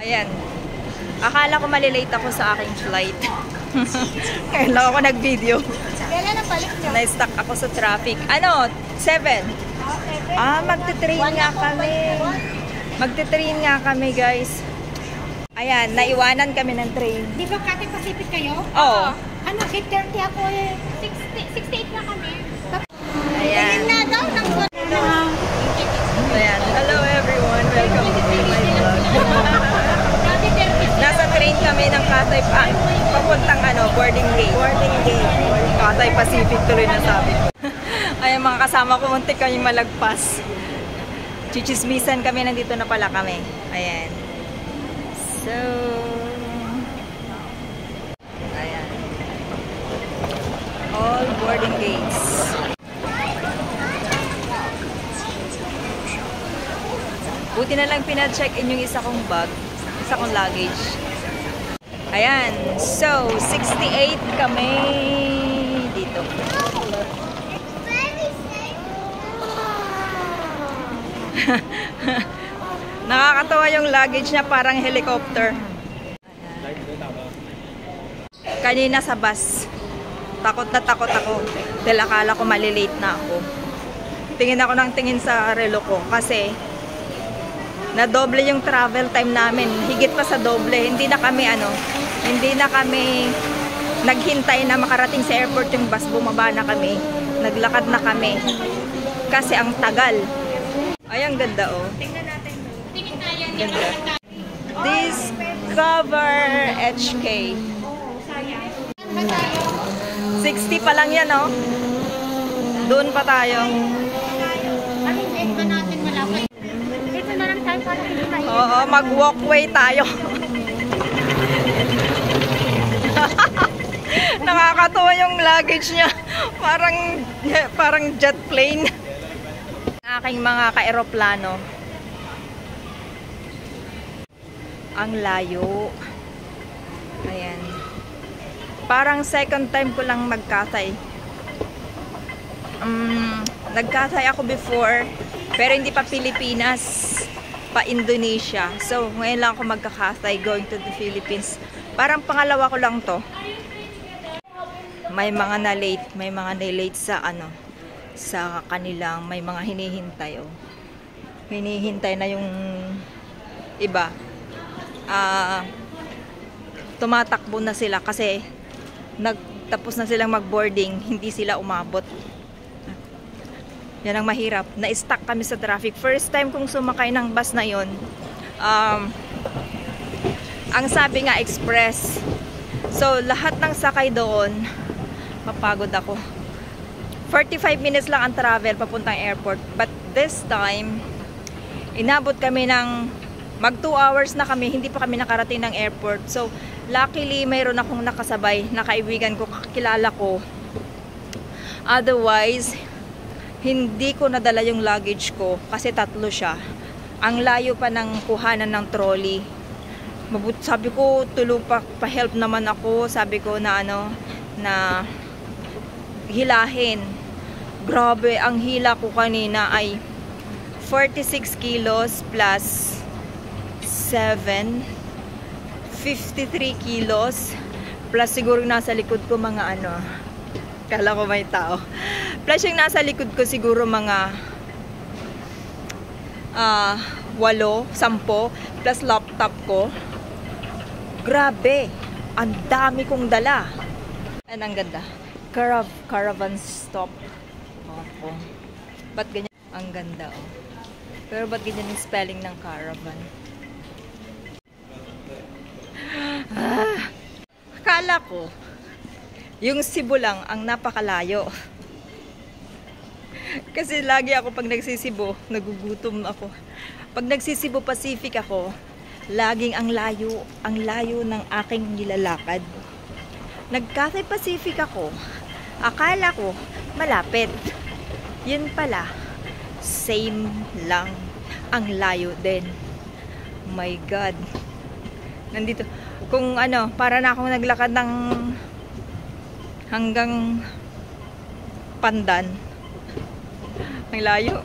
Ayan. Akala ko malilate ako sa aking flight. Ngayon lang ako nag-video. Kailan ang balik nyo? Na-stuck ako sa traffic. Ano? 7. Magte-train nga kami. Magte-train nga kami, guys. Ayan, naiwanan kami ng train. Di ba Cathay Pacific kayo? Oo. Ano, 8:30 ako eh. 68 na kami. Ayan. Na daw ng Ayan. Hello everyone. Welcome to my vlog. Nasa train kami ng Cathay papuntang boarding gate. Boarding gate. Cathay Pacific tuloy na sabi ko. Ayan mga kasama ko, muntik kaming malagpas. Chichismisan kami, nandito na pala kami. Ayan. So, ayan. All boarding gates. Buti na lang pina-check-in yung isa kong bag, isa kong luggage. Ayan. So, 68 kami dito. Nakakatawa yung luggage niya, parang helicopter. Kanina sa bus, takot ako. Dahil akala ko malilate na ako. Tingin ako ng tingin sa relo ko kasi na-doble yung travel time namin. Higit pa sa doble. Hindi na kami naghintay na makarating sa airport yung bus. Bumaba na kami. Naglakad na kami. Kasi ang tagal. Ay, ang ganda oh. Tingnan natin. Tingnan tayo. Ganda. Discover HK. 60 pa lang yan oh. Doon pa tayo. Anong date ba natin malapit? Dito na lang tayo para hindi tayo. Oo, mag-walkway tayo. Nakakatawa yung luggage niya. Parang jet plane. Aking mga ka-eroplano. Ang layo. Ayan. Parang second time ko lang mag-Cathay. Nag-Cathay ako before, pero hindi pa Pilipinas, pa Indonesia. So, ngayon lang ako magka-Cathay going to the Philippines. Parang pangalawa ko lang to. May mga na-late sa kanilang, may mga hinihintay oh. Hinihintay na yung iba. Tumatakbo na sila kasi tapos na silang mag-boarding, hindi sila umabot. Yan ang mahirap. Na-stuck kami sa traffic. First time kong sumakay ng bus na yon. Ang sabi nga express. So lahat ng sakay doon, mapagod ako. 45 minutes lang ang travel papuntang airport. But this time, inabot kami ng mag 2 hours na kami, hindi pa kami nakarating ng airport. So, luckily, mayroon akong nakasabay na kaibigan ko, kakilala ko. Otherwise, hindi ko nadala yung luggage ko kasi 3 siya. Ang layo pa ng kuhanan ng trolley. Sabi ko, pa-help naman ako. Sabi ko na na hilahin. Grabe, ang hila ko kanina ay 46 kilos plus 7, 53 kilos plus siguro nasa likod ko mga kala ko may tao, plus yung nasa likod ko siguro mga 8, 10 plus laptop ko. Grabe, ang dami kong dala. Ayan, ang ganda. Caravan stop. Oh. Ba't ganyan? Ang ganda oh. Pero ba't ganyan yung spelling ng caravan? Akala ko yung Cebu lang ang napakalayo. Kasi lagi ako pag nagsisibo, nagugutom ako. Pag nagsisibo Pacific ako, laging ang layo ng aking nilalakad. Nag-Cathay Pacific ako, akala ko malapit. Yun pala, same lang, ang layo din. My God. Nandito, kung para na akong naglakad ng hanggang Pandan. Ang layo.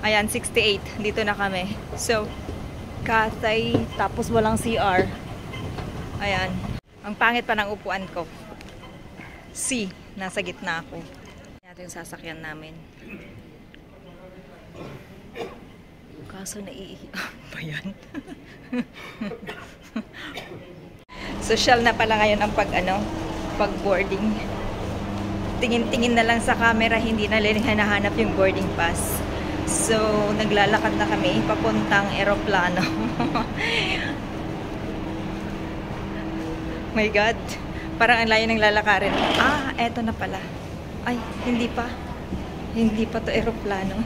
Ayan, 68. Dito na kami. So, Cathay, tapos walang CR. Ayan. Ang pangit pa ng upuan ko. C, nasa gitna ako. Ito yung sasakyan namin. Kaso naiiyak pa yan. Social na pala ngayon ang pag-boarding. Tingin-tingin na lang sa camera, hindi na hinahanap yung boarding pass. So, naglalakad na kami papuntang eroplano. My God, parang ang layo ng lalakarin. Ah, eto na pala. Ay, hindi pa. Hindi pa to eroplano.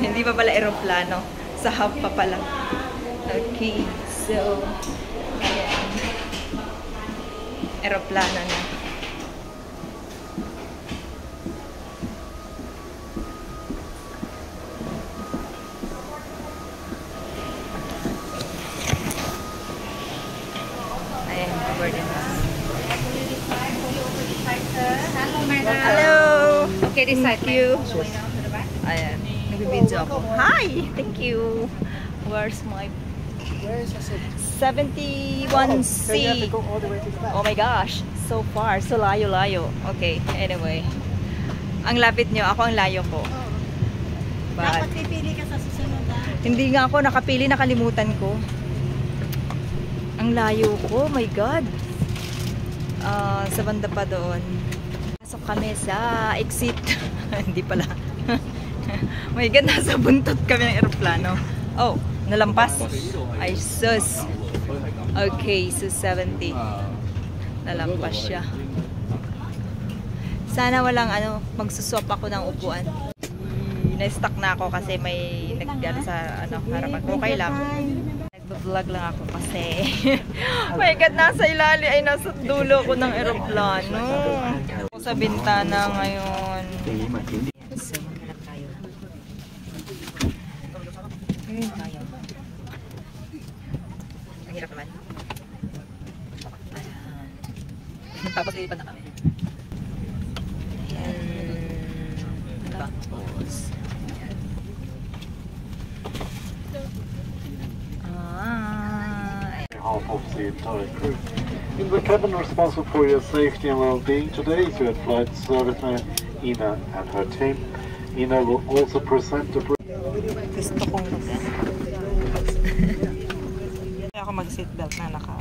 Hindi pa pala eroplano. Sa hub pa pala. Okay, so ayan. Eroplano na. Ayan, boarding pass. Hello! Okay, this side. Thank you. Ayan, nagbibidyo ako. Hi! Thank you. Where's my... Where is it? 71C. So you have to go all the way to the back. Oh my gosh, so far, so layo-layo. Okay, anyway. Ang lapit nyo, ako ang layo ko. But, Dapat pipili ka sa susunod ha. hindi nga ako nakapili, nakalimutan ko. Ang layo ko, my God. Sa banda pa doon. Pasok kami sa exit. Hindi pala. My God, nasa buntot kami ng eroplano. Oh, nalampas. Ay, sus. Okay, so 70. Nalampas siya. Sana walang magsuswap ako ng upuan. Na-stuck na ako kasi may nagdala sa harapan ko. Okay lang. Nagbablog lang ako kasi my God, nasa ilalim ay nasa dulo ko ng eroplano. Ako sa bintana ngayon. So, maghanap tayo. Ngayon tayo. Ang hirap naman. Tapos lilipat na kami. Ayan. Tapos. Half of the entire crew. In the cabin responsible for your safety and well-being today is your flight serviceman Ina and her team. Ina will also present the Gusto kong ako mag-seatbelt na naka.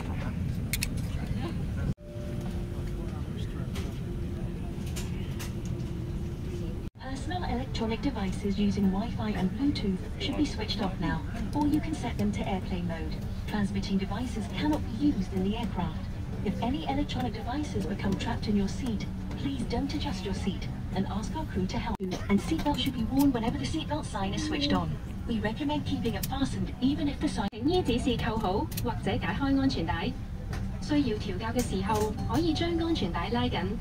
Personal electronic devices using Wi-Fi and Bluetooth should be switched off now, or you can set them to airplane mode. Transmitting devices cannot be used in the aircraft. If any electronic devices become trapped in your seat, please don't adjust your seat and ask our crew to help you. And seatbelts should be worn whenever the seatbelt sign is switched on. We recommend keeping it fastened even if the sign 請依指示扣好或者解開安全帶。需要調校嘅時候，可以將安全帶拉緊。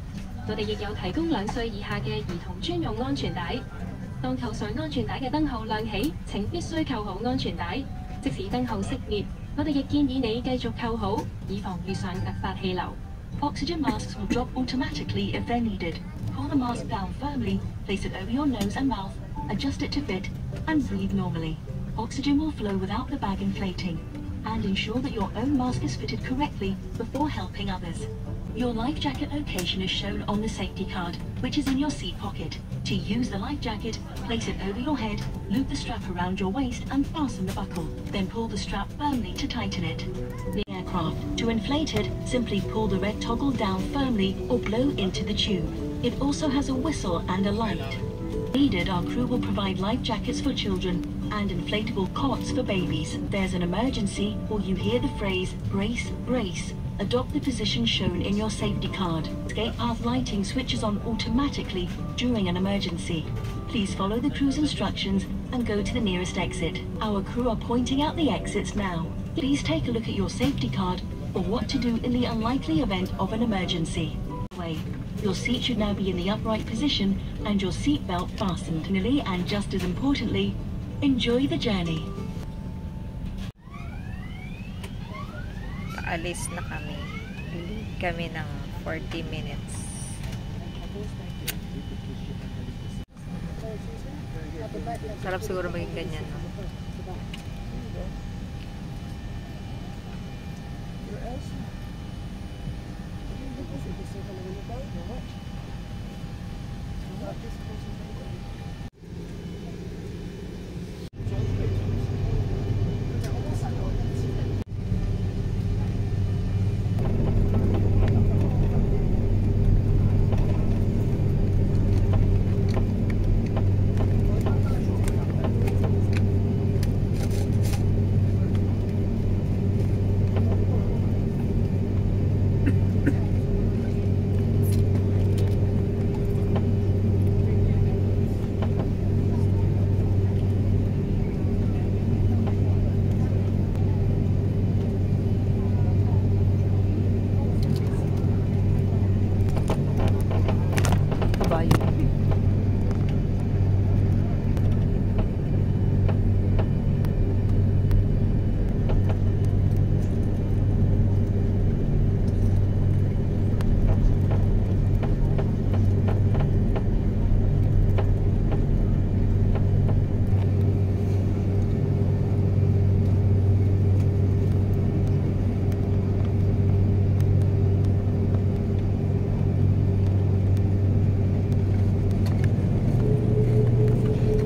我哋亦有提供2歲以下嘅兒童專用安全帶。當扣上安全帶嘅燈號亮起，請必須扣好安全帶。即使燈號熄滅，我哋亦建議你繼續扣好，以防遇上突發氣流。Oxygen masks will drop automatically if they're needed. Pull the mask down firmly, place it over your nose and mouth, adjust it to fit, and breathe normally. Oxygen will flow without the bag inflating, and ensure that your own mask is fitted correctly before helping others. Your life jacket location is shown on the safety card, which is in your seat pocket. To use the life jacket, place it over your head, loop the strap around your waist and fasten the buckle. Then pull the strap firmly to tighten it. The aircraft. To inflate it, simply pull the red toggle down firmly or blow into the tube. It also has a whistle and a light. Needed, our crew will provide life jackets for children and inflatable cots for babies. There's an emergency or you hear the phrase, brace, brace. Adopt the position shown in your safety card. Escape path lighting switches on automatically during an emergency. Please follow the crew's instructions and go to the nearest exit. Our crew are pointing out the exits now. Please take a look at your safety card or what to do in the unlikely event of an emergency. Your seat should now be in the upright position and your seat belt fastened. And just as importantly, enjoy the journey. Alis na kami. Kami ng 40 minutes. Sarap siguro maging ganyan, no?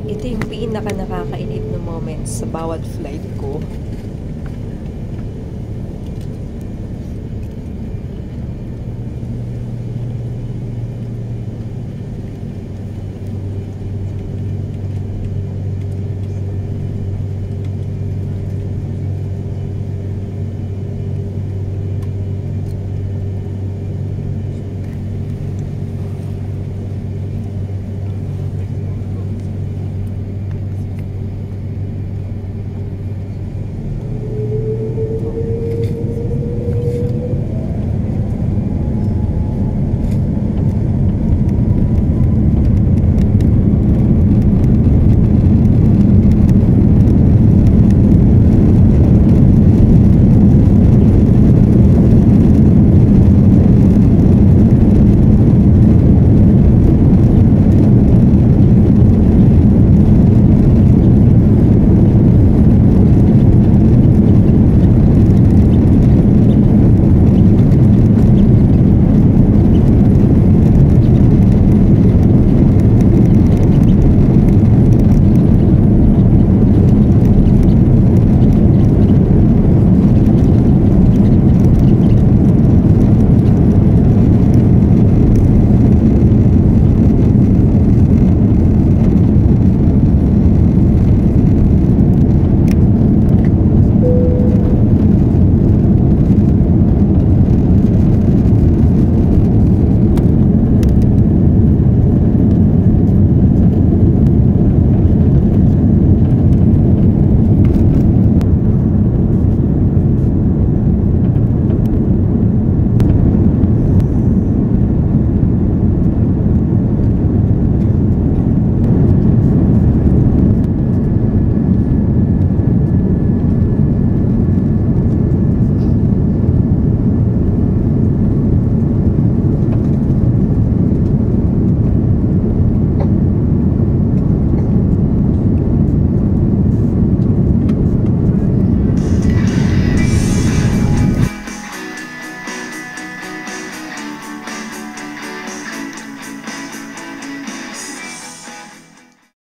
Ito yung pinaka nakakainip na moments sa bawat flight ko.